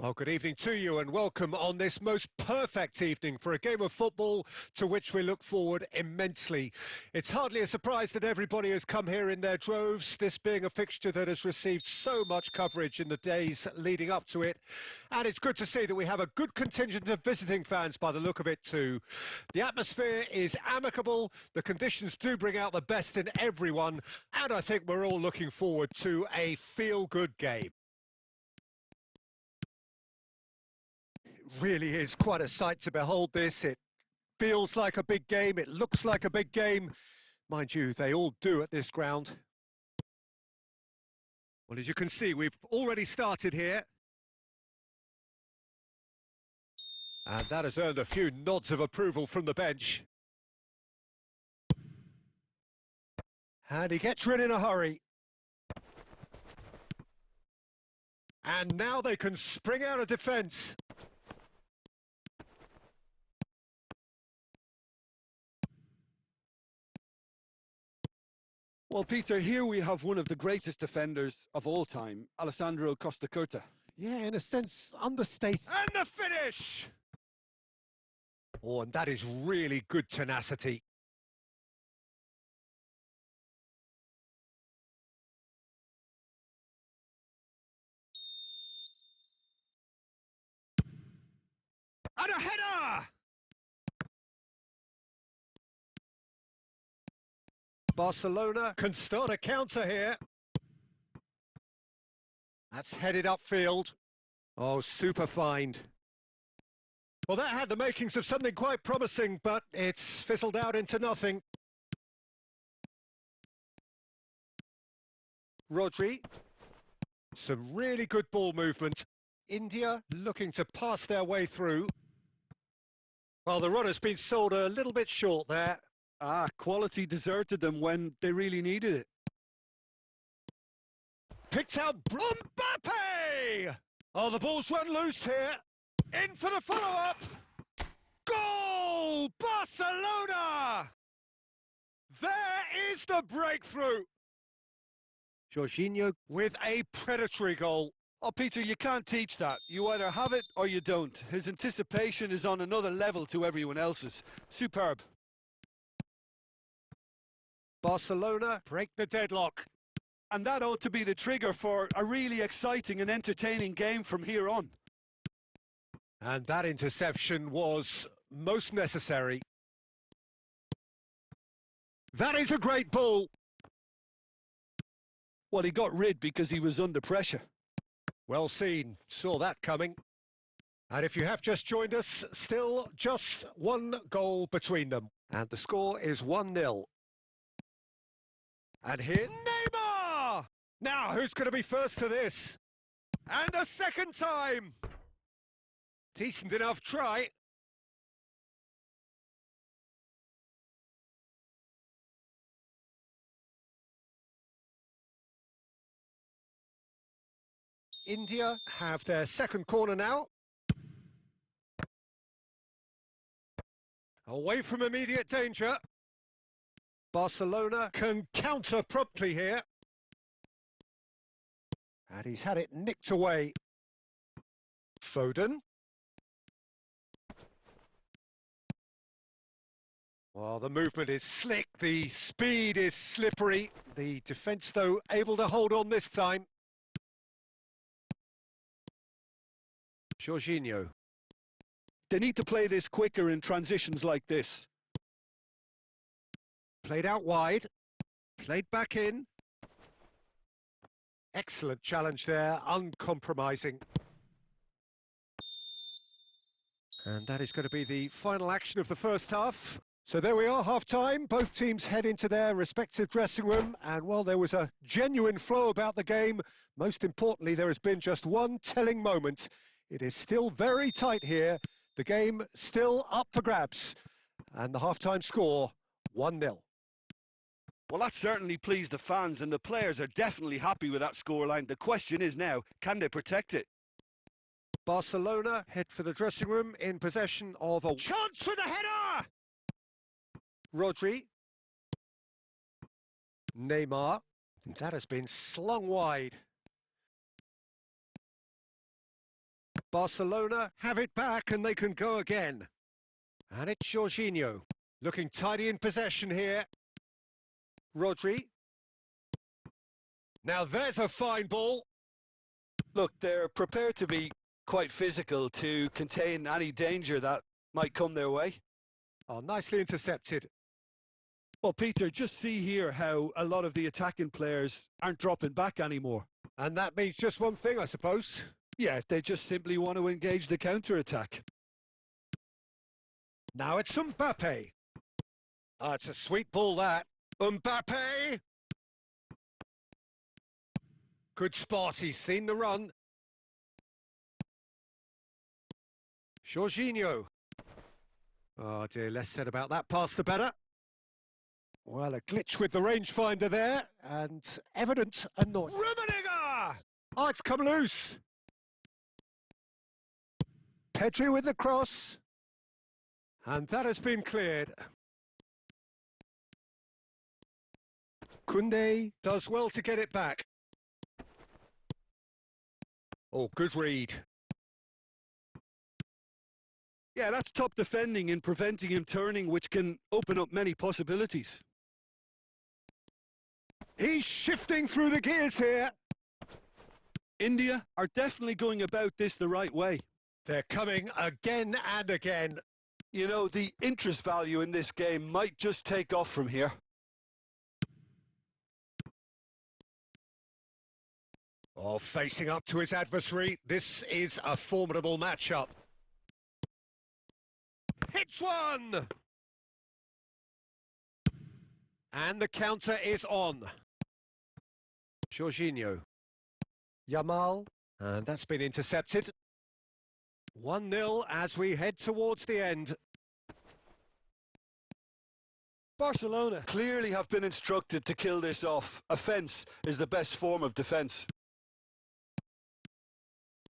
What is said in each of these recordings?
Well, good evening to you and welcome on this most perfect evening for a game of football to which we look forward immensely. It's hardly a surprise that everybody has come here in their droves, this being a fixture that has received so much coverage in the days leading up to it. And it's good to see that we have a good contingent of visiting fans by the look of it too. The atmosphere is amicable, the conditions do bring out the best in everyone, and I think we're all looking forward to a feel-good game. Really is quite a sight to behold this. It feels like a big game, it looks like a big game. Mind you, they all do at this ground. Well, as you can see, we've already started here. And that has earned a few nods of approval from the bench. And he gets rid in a hurry. And now they can spring out of defence. Well, Peter, here we have one of the greatest defenders of all time, Alessandro Costacurta. Yeah, in a sense, understated. And the finish! Oh, and that is really good tenacity. And a header! Barcelona can start a counter here. That's headed upfield. Oh, super find. Well, that had the makings of something quite promising, but it's fizzled out into nothing. Rodri. Some really good ball movement. India looking to pass their way through. Well, the run has been sold a little bit short there. Quality deserted them when they really needed it. Picked out Mbappe! Oh, the ball's run loose here. In for the follow-up. Goal! Barcelona! There is the breakthrough. Jorginho with a predatory goal. Oh, Peter, you can't teach that. You either have it or you don't. His anticipation is on another level to everyone else's. Superb. Barcelona break the deadlock. And that ought to be the trigger for a really exciting and entertaining game from here on. And that interception was most necessary. That is a great ball. Well, he got rid because he was under pressure. Well seen. Saw that coming. And if you have just joined us, still just one goal between them. And the score is 1-0. And here, Neymar! Now, who's going to be first to this? And a second time! Decent enough try. India have their second corner now. Away from immediate danger. Barcelona can counter promptly here. And he's had it nicked away. Foden. Well, the movement is slick, the speed is slippery. The defence, though, able to hold on this time. Jorginho. They need to play this quicker in transitions like this. Played out wide, played back in. Excellent challenge there, uncompromising. And that is going to be the final action of the first half. So there we are, half-time. Both teams head into their respective dressing room. And while there was a genuine flow about the game, most importantly, there has been just one telling moment. It is still very tight here. The game still up for grabs. And the half-time score, 1-0. Well, that certainly pleased the fans, and the players are definitely happy with that scoreline. The question is now, can they protect it? Barcelona head for the dressing room in possession of a chance with a header! Rodri. Neymar. That has been slung wide. Barcelona have it back and they can go again. And it's Jorginho, looking tidy in possession here. Rodri. Now there's a fine ball. Look, they're prepared to be quite physical to contain any danger that might come their way. Oh, nicely intercepted. Well, Peter, just see here how a lot of the attacking players aren't dropping back anymore. And that means just one thing, I suppose. Yeah, they just simply want to engage the counter-attack. Now it's Mbappe. Oh, it's a sweet ball, that. Mbappe! Good spot, he's seen the run. Jorginho. Oh dear, less said about that pass the better. Well, a glitch with the rangefinder there, and evident annoyance. Rummenigge! Oh, it's come loose. Pedri with the cross. And that has been cleared. Koundé does well to get it back. Oh, good read. Yeah, that's top defending and preventing him turning, which can open up many possibilities. He's shifting through the gears here. India are definitely going about this the right way. They're coming again and again. You know, the interest value in this game might just take off from here. Oh, facing up to his adversary. This is a formidable matchup. Hits one! And the counter is on. Jorginho. Yamal. And that's been intercepted. 1-0 as we head towards the end. Barcelona clearly have been instructed to kill this off. Offence is the best form of defence.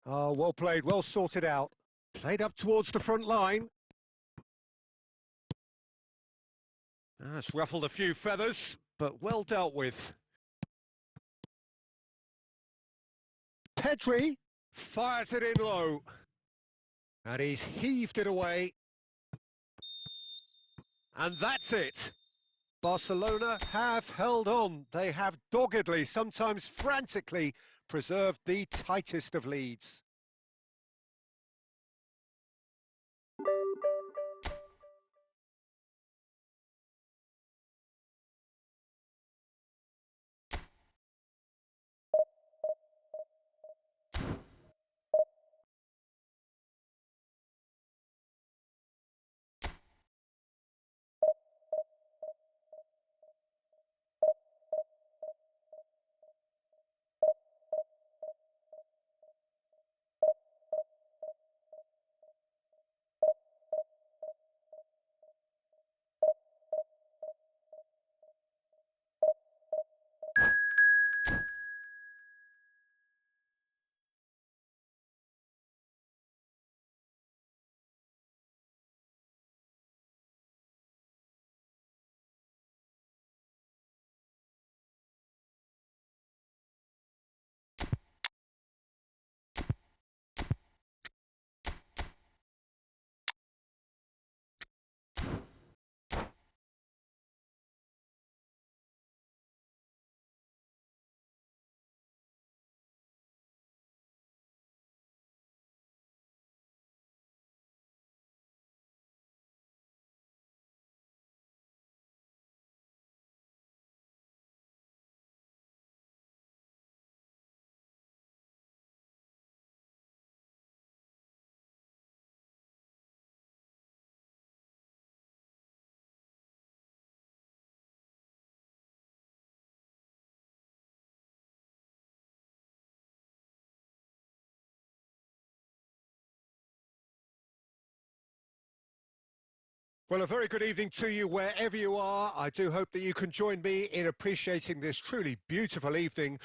Oh, well played, well sorted out. Played up towards the front line. It's ruffled a few feathers, but well dealt with. Pedri fires it in low. And he's heaved it away. And that's it. Barcelona have held on. They have doggedly, sometimes frantically, preserved the tightest of leads. Well, a very good evening to you wherever you are. I do hope that you can join me in appreciating this truly beautiful evening,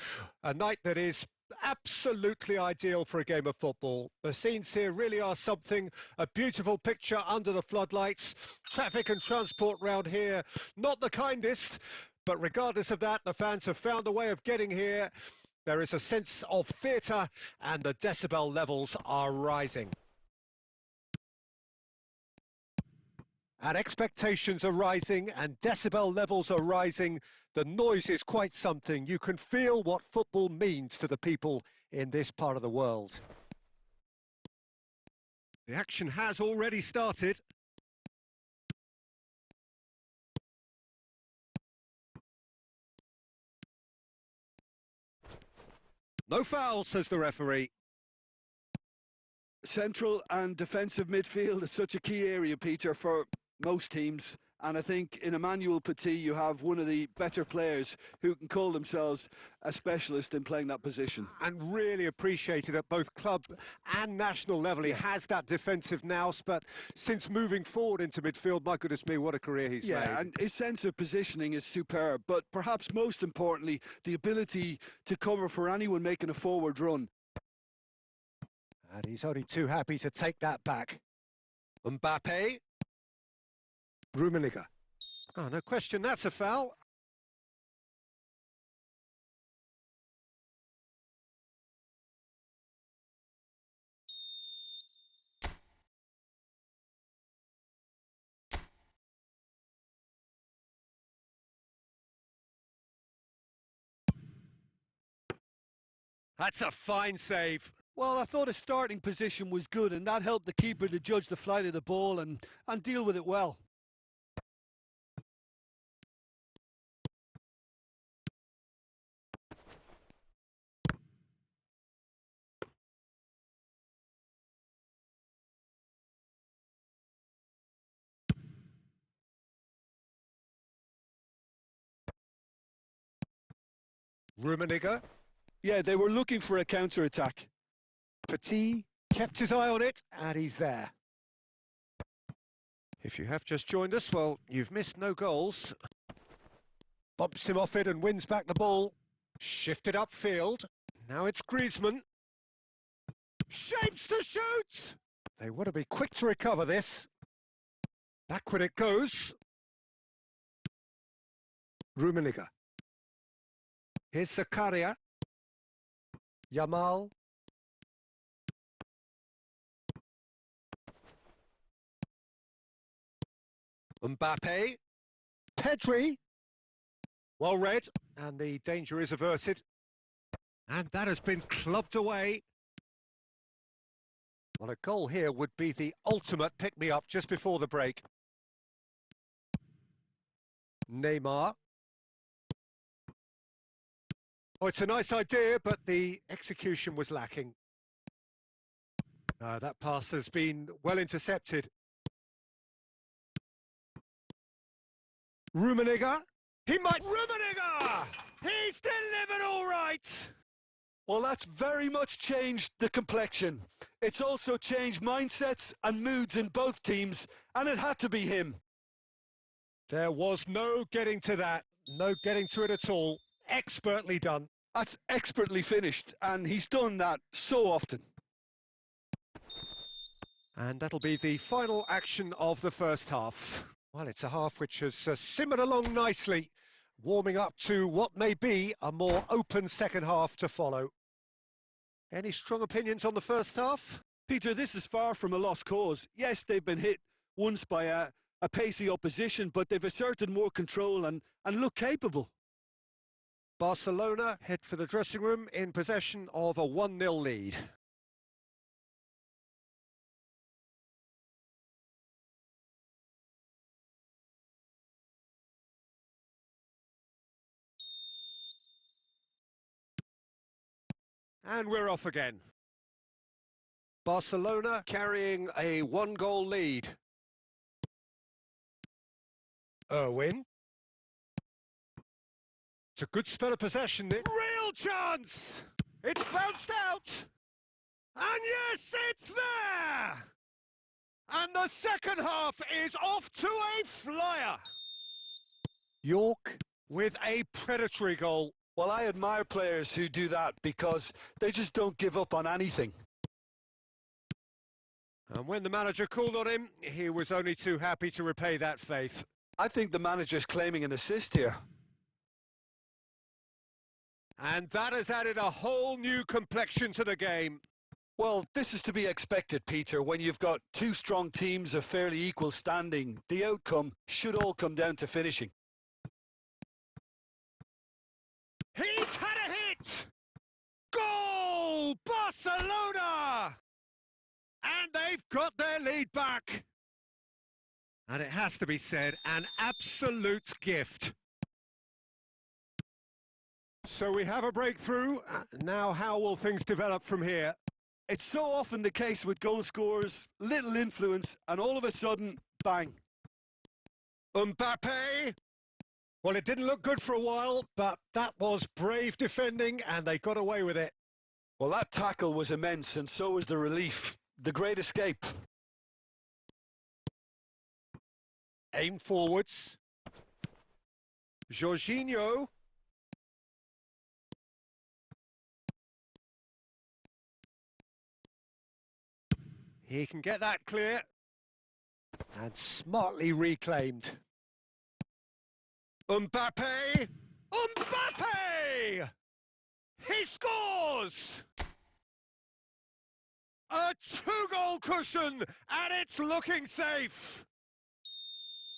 a night that is absolutely ideal for a game of football. The scenes here really are something, a beautiful picture under the floodlights. Traffic and transport round here, not the kindest, but regardless of that, the fans have found a way of getting here. There is a sense of theatre and the decibel levels are rising. And expectations are rising and decibel levels are rising. The noise is quite something. You can feel what football means to the people in this part of the world. The action has already started. No foul, says the referee. Central and defensive midfield is such a key area, Peter, for most teams. And I think in Emmanuel Petit, you have one of the better players who can call themselves a specialist in playing that position. And really appreciated at both club and national level. He has that defensive nous, but since moving forward into midfield, my goodness me, what a career he's made. Yeah, and his sense of positioning is superb, but perhaps most importantly, the ability to cover for anyone making a forward run. And he's only too happy to take that back. Mbappe. Rummenigge. Oh, no question, that's a foul. That's a fine save. Well, I thought his starting position was good, and that helped the keeper to judge the flight of the ball and deal with it well. Rummenigge. Yeah, they were looking for a counter-attack. Petit kept his eye on it, and he's there. If you have just joined us, well, you've missed no goals. Bumps him off it and wins back the ball. Shifted upfield. Now it's Griezmann. Shapes to shoot! They want to be quick to recover this. Backward it goes. Rummenigge. Here's Zakaria. Yamal. Mbappe. Pedri. Well read. And the danger is averted. And that has been clubbed away. Well, a goal here would be the ultimate pick-me-up just before the break. Neymar. Oh, it's a nice idea, but the execution was lacking. That pass has been well intercepted. Rummenigge. He might... Rummenigge! He's delivered all right! Well, that's very much changed the complexion. It's also changed mindsets and moods in both teams, and it had to be him. There was no getting to that. No getting to it at all. Expertly done. That's expertly finished, and he's done that so often. And that'll be the final action of the first half. Well, it's a half which has simmered along nicely, warming up to what may be a more open second half to follow. Any strong opinions on the first half? Peter, this is far from a lost cause. Yes, they've been hit once by a pacey opposition, but they've asserted more control and look capable. Barcelona head for the dressing room in possession of a 1-0 lead. And we're off again. Barcelona carrying a 1-goal lead. Irwin. It's a good spell of possession. Real chance! It's bounced out! And yes, it's there! And the second half is off to a flyer. York with a predatory goal. Well, I admire players who do that because they just don't give up on anything. And when the manager called on him, he was only too happy to repay that faith. I think the manager's claiming an assist here. And that has added a whole new complexion to the game. Well, this is to be expected, Peter. When you've got two strong teams of fairly equal standing, the outcome should all come down to finishing. He's had a hit! Goal! Barcelona! And they've got their lead back. And it has to be said, an absolute gift. So we have a breakthrough. Now how will things develop from here? It's so often the case with goal scorers, little influence, and all of a sudden, bang. Mbappe! Well, it didn't look good for a while, but that was brave defending, and they got away with it. Well, that tackle was immense, and so was the relief. The great escape. Aim forwards. Jorginho. He can get that clear. And smartly reclaimed. Mbappe! Mbappe! He scores! A two-goal cushion, and it's looking safe.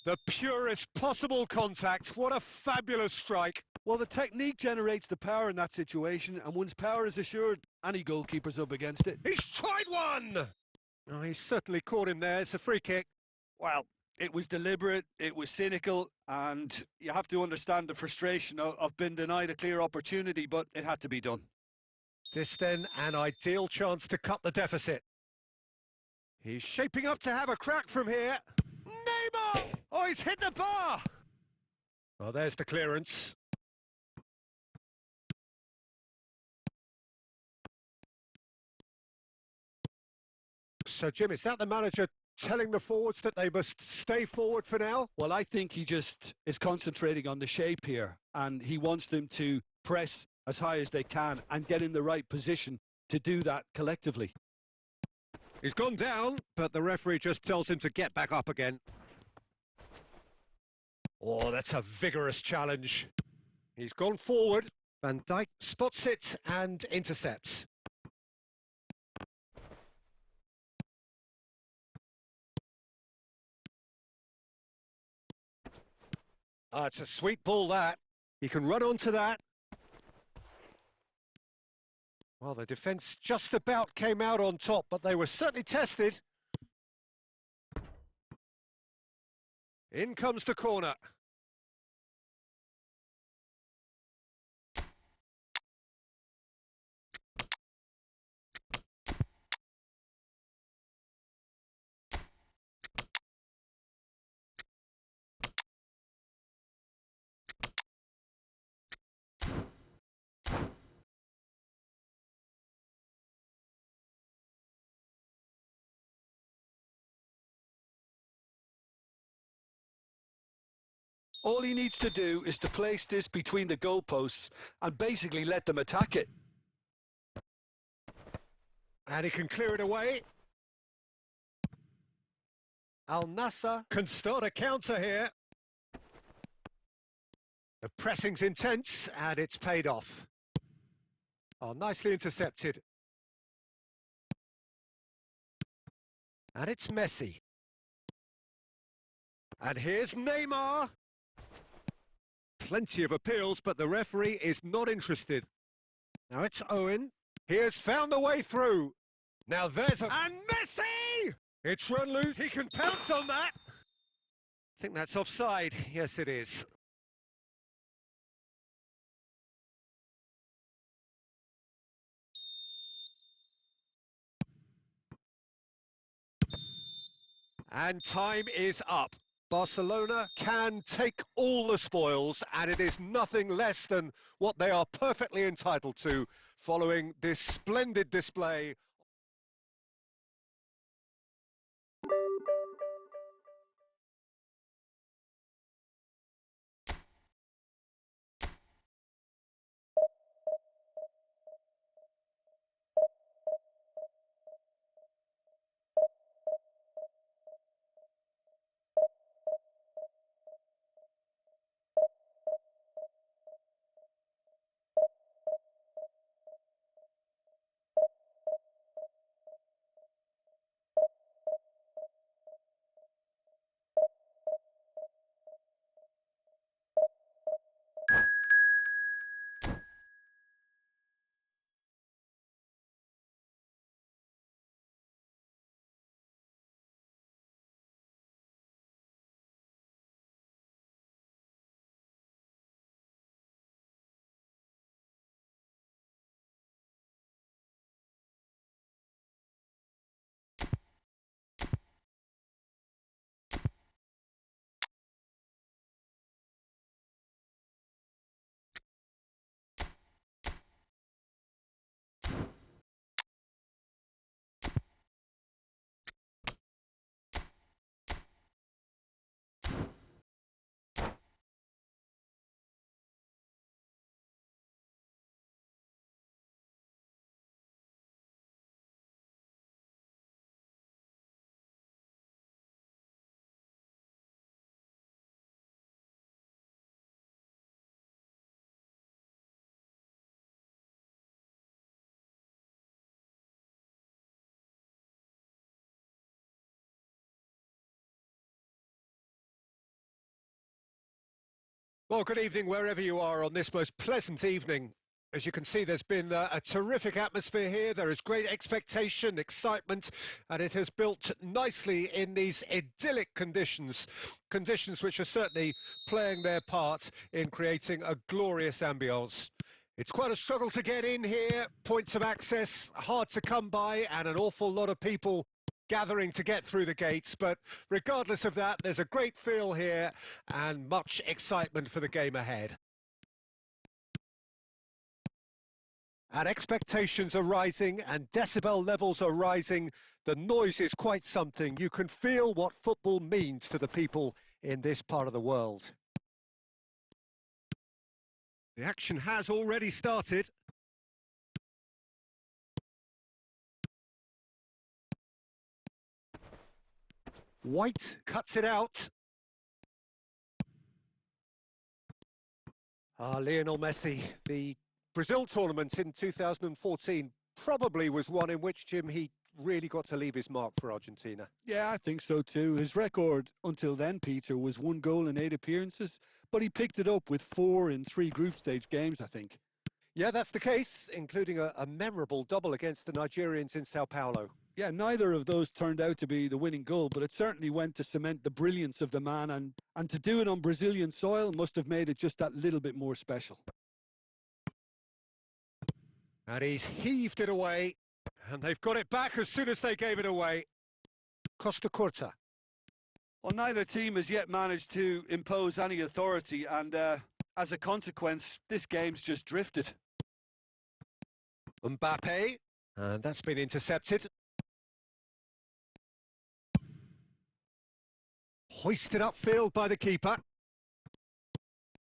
The purest possible contact. What a fabulous strike. Well, the technique generates the power in that situation, and once power is assured, any goalkeeper's up against it. He's tried one! Oh, he certainly caught him there. It's a free kick. Well, it was deliberate, it was cynical, and you have to understand the frustration of being denied a clear opportunity, but it had to be done. This then, an ideal chance to cut the deficit. He's shaping up to have a crack from here. Neymar! Oh, he's hit the bar! Oh, there's the clearance. So, Jim, is that the manager telling the forwards that they must stay forward for now? Well, I think he just is concentrating on the shape here, and he wants them to press as high as they can and get in the right position to do that collectively. He's gone down, but the referee just tells him to get back up again. Oh, that's a vigorous challenge. He's gone forward. Van Dijk spots it and intercepts. Ah, it's a sweet ball, that. He can run onto that. Well, the defence just about came out on top, but they were certainly tested. In comes the corner. All he needs to do is to place this between the goalposts and basically let them attack it. And he can clear it away. Al Nassr can start a counter here. The pressing's intense, and it's paid off. Oh, nicely intercepted. And it's Messi. And here's Neymar. Plenty of appeals, but the referee is not interested. Now it's Owen. He has found the way through. Now there's a... And Messi! It's run loose. He can pounce on that. I think that's offside. Yes, it is. And time is up. Barcelona can take all the spoils, and it is nothing less than what they are perfectly entitled to following this splendid display. Well, good evening wherever you are on this most pleasant evening. As you can see, there's been a terrific atmosphere here. There is great expectation, excitement, and it has built nicely in these idyllic conditions. Conditions which are certainly playing their part in creating a glorious ambience. It's quite a struggle to get in here, points of access hard to come by, and an awful lot of people gathering to get through the gates, but regardless of that, there's a great feel here and much excitement for the game ahead. And expectations are rising and decibel levels are rising. The noise is quite something. You can feel what football means to the people in this part of the world. The action has already started. White cuts it out. Lionel Messi, the Brazil tournament in 2014 probably was one in which, Jim, he really got to leave his mark for Argentina. Yeah, I think so too. His record until then, Peter, was 1 goal in 8 appearances, but he picked it up with 4 in 3 group stage games, I think. Yeah, that's the case, including a memorable double against the Nigerians in Sao Paulo. Yeah, neither of those turned out to be the winning goal, but it certainly went to cement the brilliance of the man, and to do it on Brazilian soil must have made it just that little bit more special. And he's heaved it away, and they've got it back as soon as they gave it away. Costa Curta. Well, neither team has yet managed to impose any authority, and as a consequence, this game's just drifted. Mbappe, and that's been intercepted. Hoisted upfield by the keeper.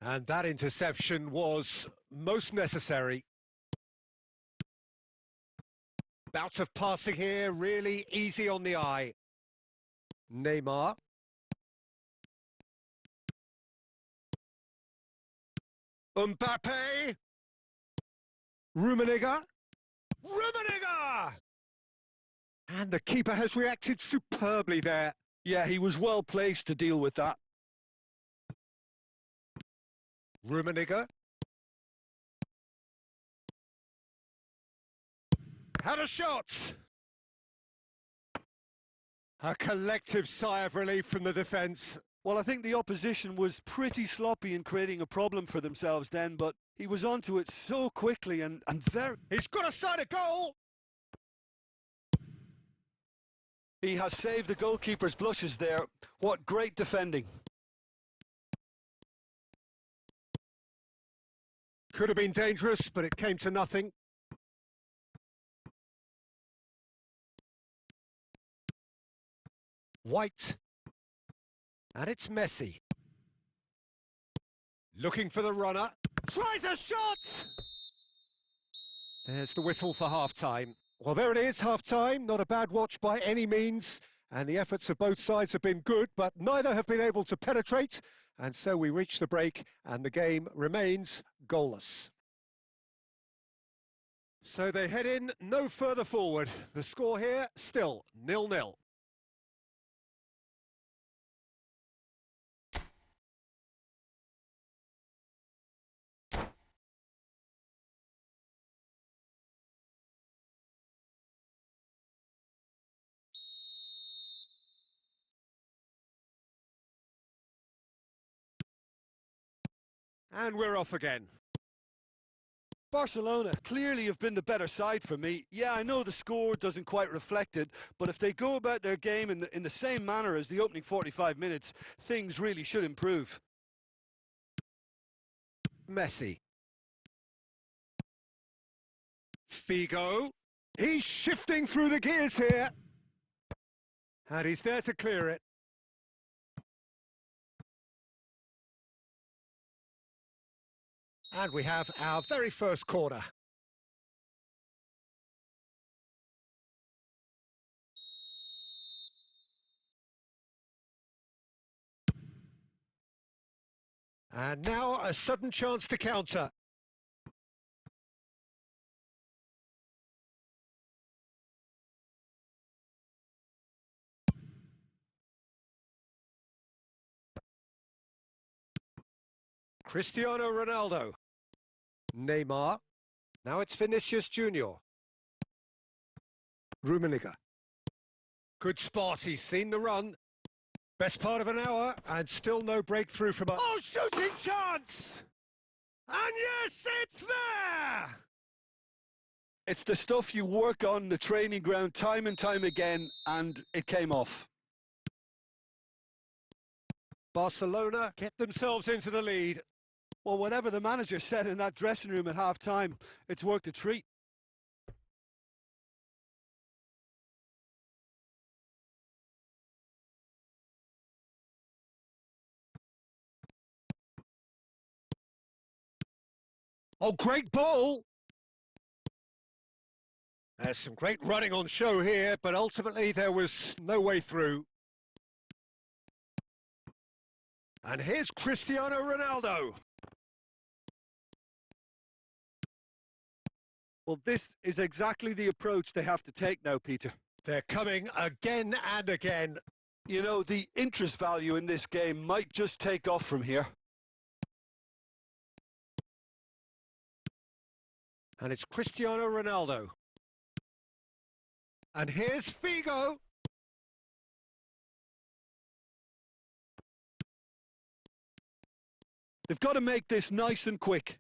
And that interception was most necessary. Bout of passing here, really easy on the eye. Neymar. Mbappe. Rummenigge. Rummenigge! And the keeper has reacted superbly there. Yeah, he was well placed to deal with that. Rummenigge. Had a shot! A collective sigh of relief from the defence. Well, I think the opposition was pretty sloppy in creating a problem for themselves then, but he was onto it so quickly and very... He's got a side of goal! He has saved the goalkeeper's blushes there. What great defending. Could have been dangerous, but it came to nothing. White. And it's Messi. Looking for the runner. Tries a shot! There's the whistle for half-time. Well, there it is, half-time. Not a bad watch by any means. And the efforts of both sides have been good, but neither have been able to penetrate. And so we reach the break, and the game remains goalless. So they head in no further forward. The score here, still 0-0. And we're off again. Barcelona clearly have been the better side for me. Yeah, I know the score doesn't quite reflect it, but if they go about their game in the same manner as the opening 45 minutes, things really should improve. Messi. Figo. He's shifting through the gears here. And he's there to clear it. And we have our very first corner. And now a sudden chance to counter. Cristiano Ronaldo. Neymar. Now it's Vinicius Junior. Rummenigge. Good spot, he's seen the run. Best part of an hour, and still no breakthrough from a... Oh, shooting chance! And yes, it's there! It's the stuff you work on the training ground time and time again, and it came off. Barcelona get themselves into the lead. Well, whatever the manager said in that dressing room at half-time, it's worked a treat. Oh, great ball! There's some great running on show here, but ultimately there was no way through. And here's Cristiano Ronaldo. Well, this is exactly the approach they have to take now, Peter. They're coming again and again. You know, the interest value in this game might just take off from here. And it's Cristiano Ronaldo. And here's Figo. They've got to make this nice and quick.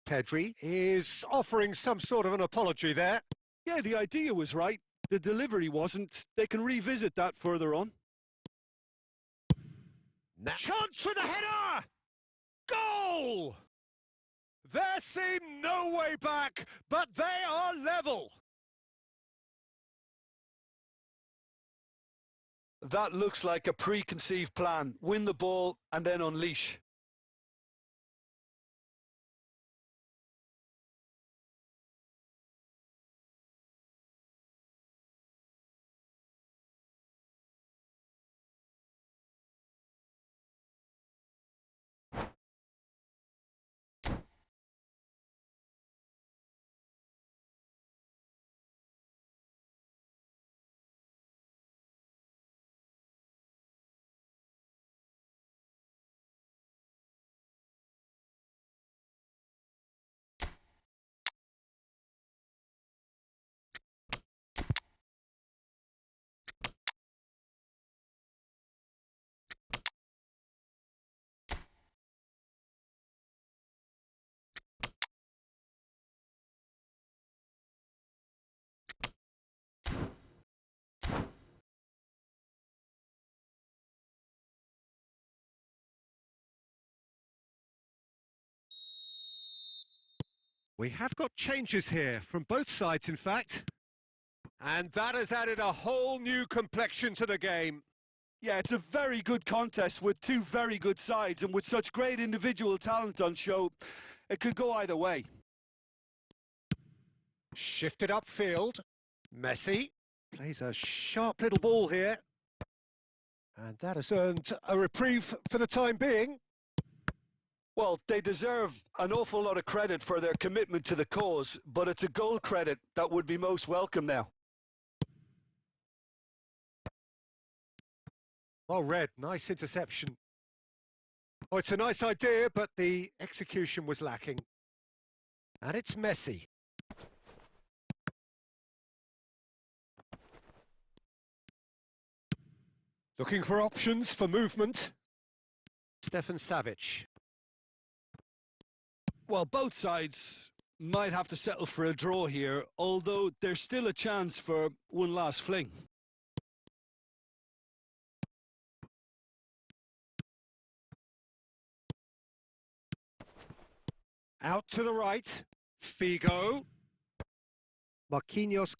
Pedri is offering some sort of an apology there. Yeah, the idea was right. The delivery wasn't. They can revisit that further on. Now. Chance for the header! Goal! There seemed no way back, but they are level. That looks like a preconceived plan. Win the ball and then unleash. We have got changes here from both sides, in fact. And that has added a whole new complexion to the game. Yeah, it's a very good contest with two very good sides, and with such great individual talent on show, it could go either way. Shifted upfield. Messi plays a sharp little ball here. And that has earned a reprieve for the time being. Well, they deserve an awful lot of credit for their commitment to the cause, but it's a goal credit that would be most welcome now. Oh, Red, nice interception. Oh, it's a nice idea, but the execution was lacking. And it's Messi. Looking for options for movement. Stefan Savic. Well, both sides might have to settle for a draw here, although there's still a chance for one last fling. Out to the right. Figo. Marquinhos.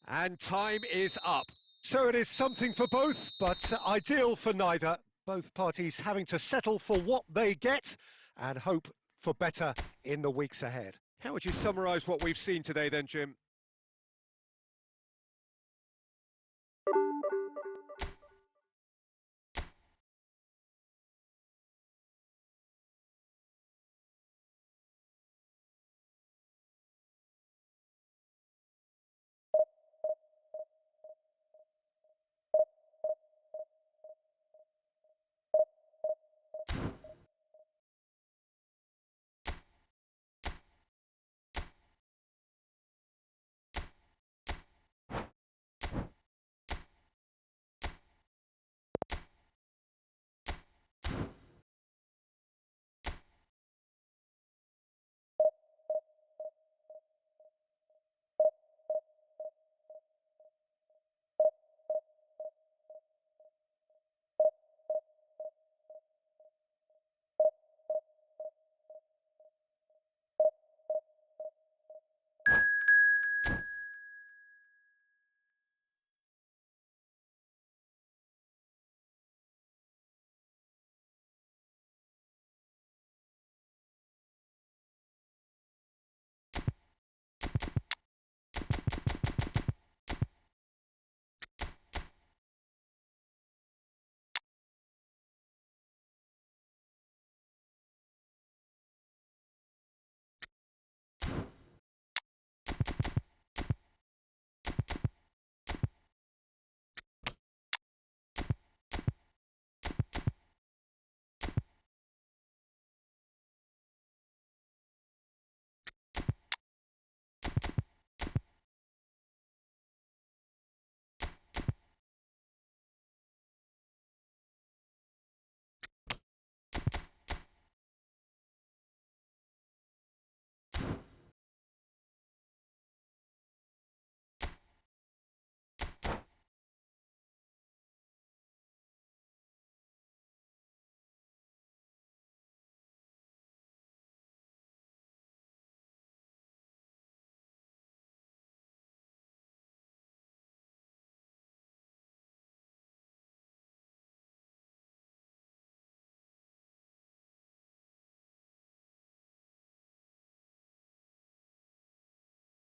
And time is up. So it is something for both, but ideal for neither. Both parties having to settle for what they get and hope for better in the weeks ahead. How would you summarise what we've seen today then, Jim?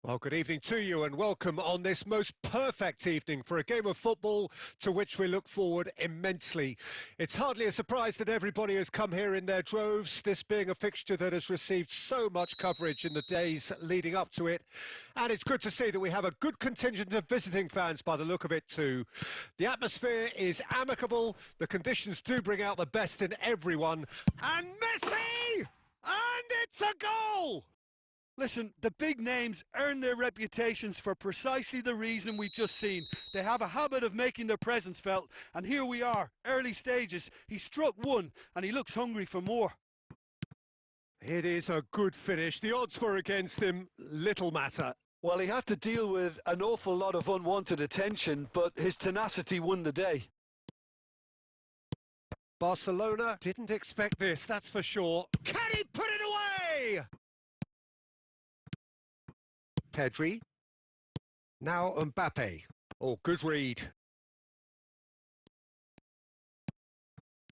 Well, good evening to you and welcome on this most perfect evening for a game of football to which we look forward immensely. It's hardly a surprise that everybody has come here in their droves, this being a fixture that has received so much coverage in the days leading up to it. And it's good to see that we have a good contingent of visiting fans by the look of it too. The atmosphere is amicable, the conditions do bring out the best in everyone. And Messi! And it's a goal! Listen, the big names earn their reputations for precisely the reason we've just seen. They have a habit of making their presence felt, and here we are, early stages. He struck one, and he looks hungry for more. It is a good finish. The odds were against him, little matter. Well, he had to deal with an awful lot of unwanted attention, but his tenacity won the day. Barcelona didn't expect this, that's for sure. Can he put it away? Pedri. Now Mbappe. Oh, good read.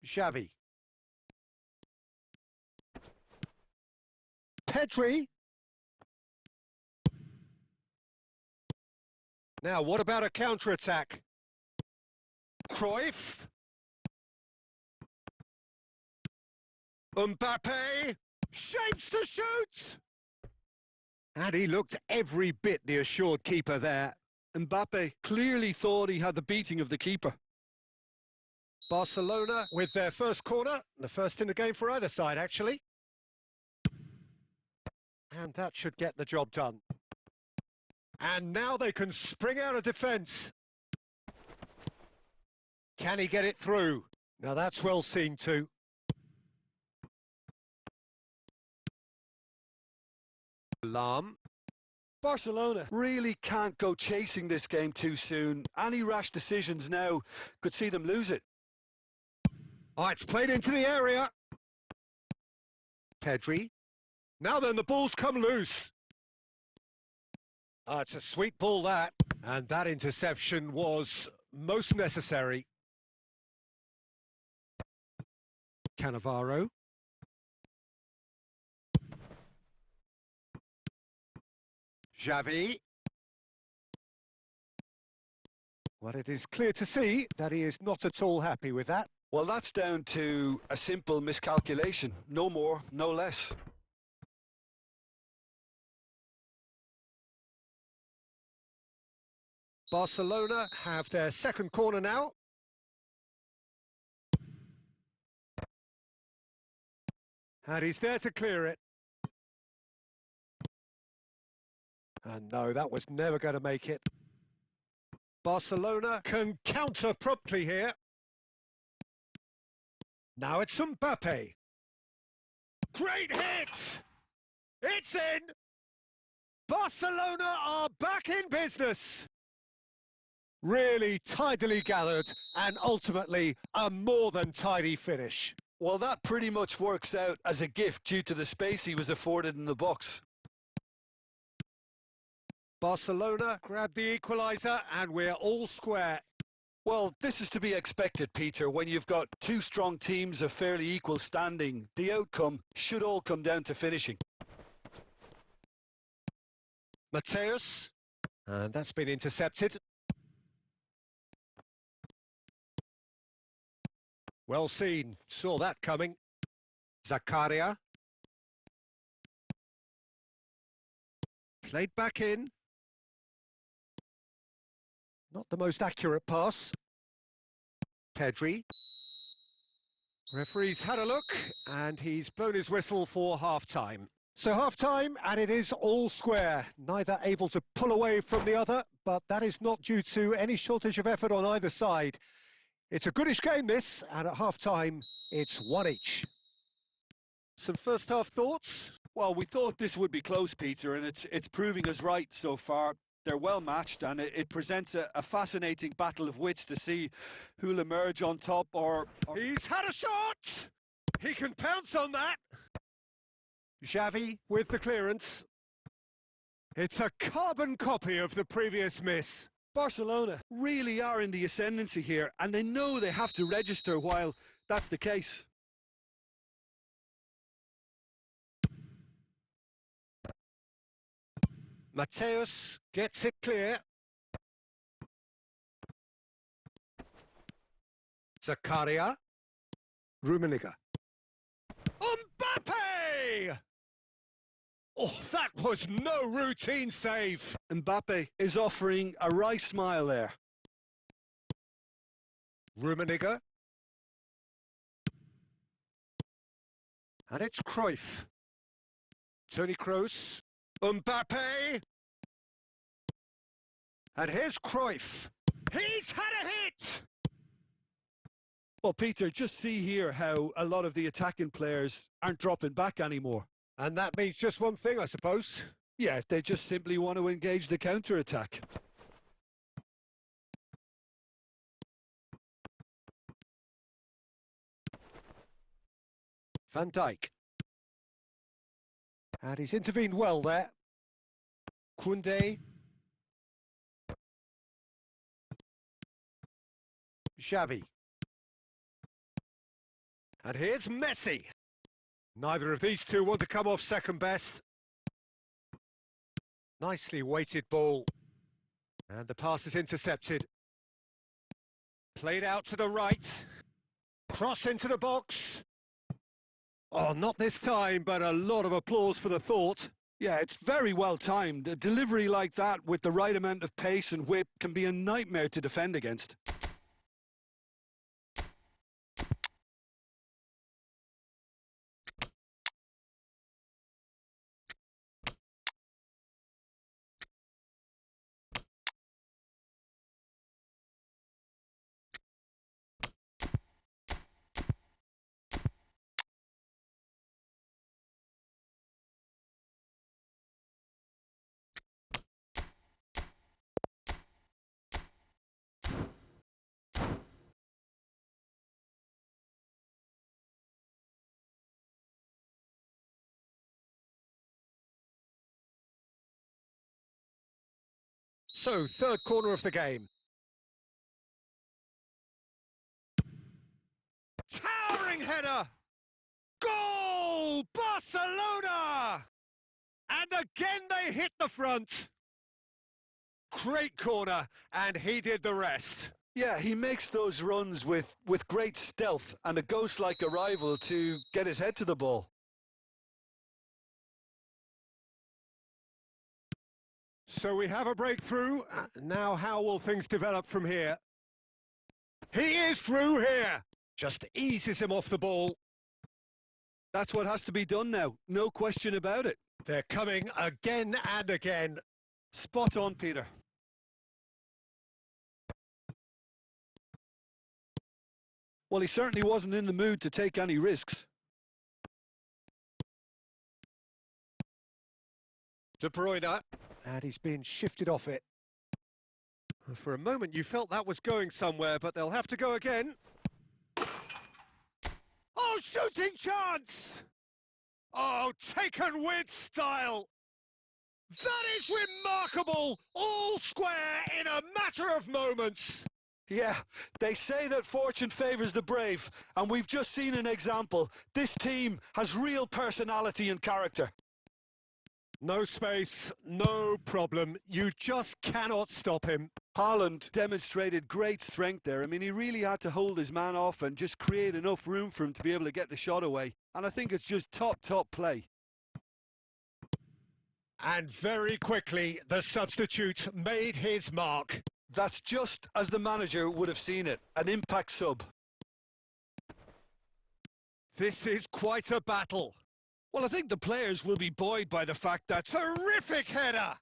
Xavi. Pedri. Now, what about a counter-attack? Cruyff. Mbappe. Shapes to shoot! And he looked every bit the assured keeper there. Mbappe clearly thought he had the beating of the keeper. Barcelona with their first corner, the first in the game for either side, actually. And that should get the job done. And now they can spring out of defence. Can he get it through? Now that's well seen too. Alarm. Barcelona really can't go chasing this game too soon. Any rash decisions now could see them lose it. Oh, it's played into the area. Pedri. Now then, the ball's come loose. It's a sweet ball, that. And that interception was most necessary. Cannavaro. Xavi. Well, it is clear to see that he is not at all happy with that. Well, that's down to a simple miscalculation. No more, no less. Barcelona have their second corner now. And he's there to clear it. And no, that was never going to make it. Barcelona can counter promptly here. Now it's Mbappe. Great hit! It's in! Barcelona are back in business! Really tidily gathered and ultimately a more than tidy finish. Well, that pretty much works out as a gift due to the space he was afforded in the box. Barcelona grab the equaliser and we're all square. Well, this is to be expected, Peter. When you've got two strong teams of fairly equal standing, the outcome should all come down to finishing. Mateus, and that's been intercepted. Well seen, saw that coming. Zakaria. Played back in. Not the most accurate pass. Pedri. Referee's had a look, and he's blown his whistle for half-time. So half-time, and it is all square. Neither able to pull away from the other, but that is not due to any shortage of effort on either side. It's a goodish game, this, and at half-time, it's one each. Some first-half thoughts? Well, we thought this would be close, Peter, and it's proving us right so far. They're well matched, and it presents a fascinating battle of wits to see who'll emerge on top or... He's had a shot! He can pounce on that! Xavi with the clearance. It's a carbon copy of the previous miss. Barcelona really are in the ascendancy here, and they know they have to register while that's the case. Mateus gets it clear. Zakaria. Rummenigge. Mbappe! Oh, that was no routine save. Mbappe is offering a wry smile there. Rummenigge. And it's Cruyff. Toni Kroos. Mbappe. And here's Cruyff. He's had a hit! Well, Peter, just see here how a lot of the attacking players aren't dropping back anymore. And that means just one thing, I suppose. Yeah, they just simply want to engage the counter-attack. Van Dijk. And he's intervened well there. Koundé. Xavi. And here's Messi. Neither of these two want to come off second best. Nicely weighted ball. And the pass is intercepted. Played out to the right. Cross into the box. Oh, not this time, but a lot of applause for the thought. Yeah, it's very well timed. A delivery like that with the right amount of pace and whip can be a nightmare to defend against. So, third corner of the game. Towering header! Goal! Barcelona! And again they hit the front. Great corner, and he did the rest. Yeah, he makes those runs with great stealth and a ghost-like arrival to get his head to the ball. So we have a breakthrough. Now how will things develop from here? He is through here. Just eases him off the ball. That's what has to be done now. No question about it. They're coming again and again. Spot on, Peter. Well, he certainly wasn't in the mood to take any risks. De Bruyne. And he's been shifted off it. For a moment you felt that was going somewhere, but they'll have to go again. Oh, shooting chance! Oh, taken with style! That is remarkable! All square in a matter of moments! Yeah, they say that fortune favours the brave, and we've just seen an example. This team has real personality and character. No space, no problem. You just cannot stop him. Haaland demonstrated great strength there. I mean, he really had to hold his man off and just create enough room for him to be able to get the shot away. And I think it's just top play. And very quickly, the substitute made his mark. That's just as the manager would have seen it, an impact sub. This is quite a battle. Well, I think the players will be buoyed by the fact that... Terrific header!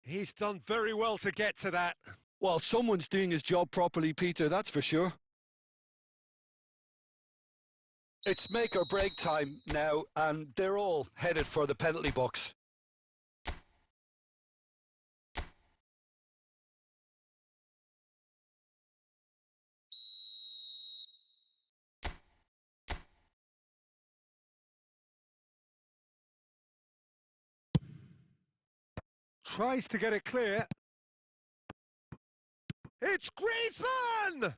He's done very well to get to that. Well, someone's doing his job properly, Peter, that's for sure. It's make or break time now, and they're all headed for the penalty box. Tries to get it clear. It's Griezmann!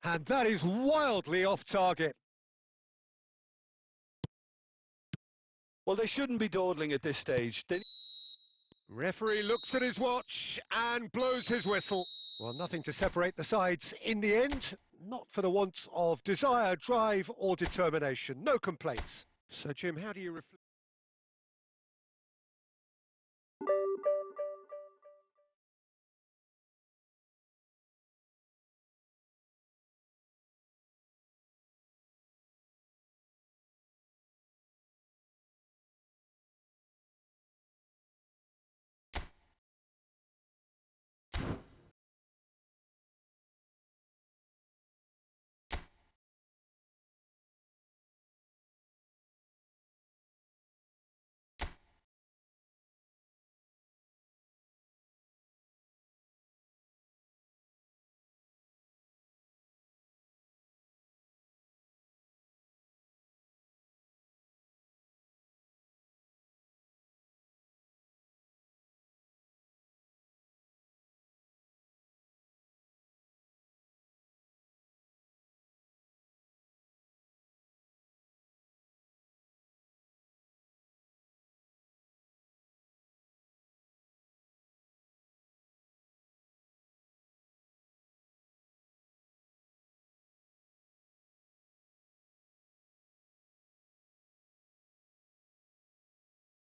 And that is wildly off target. Well, they shouldn't be dawdling at this stage. Referee looks at his watch and blows his whistle. Well, nothing to separate the sides in the end, not for the want of desire, drive or determination. No complaints. So, Jim, how do you reflect?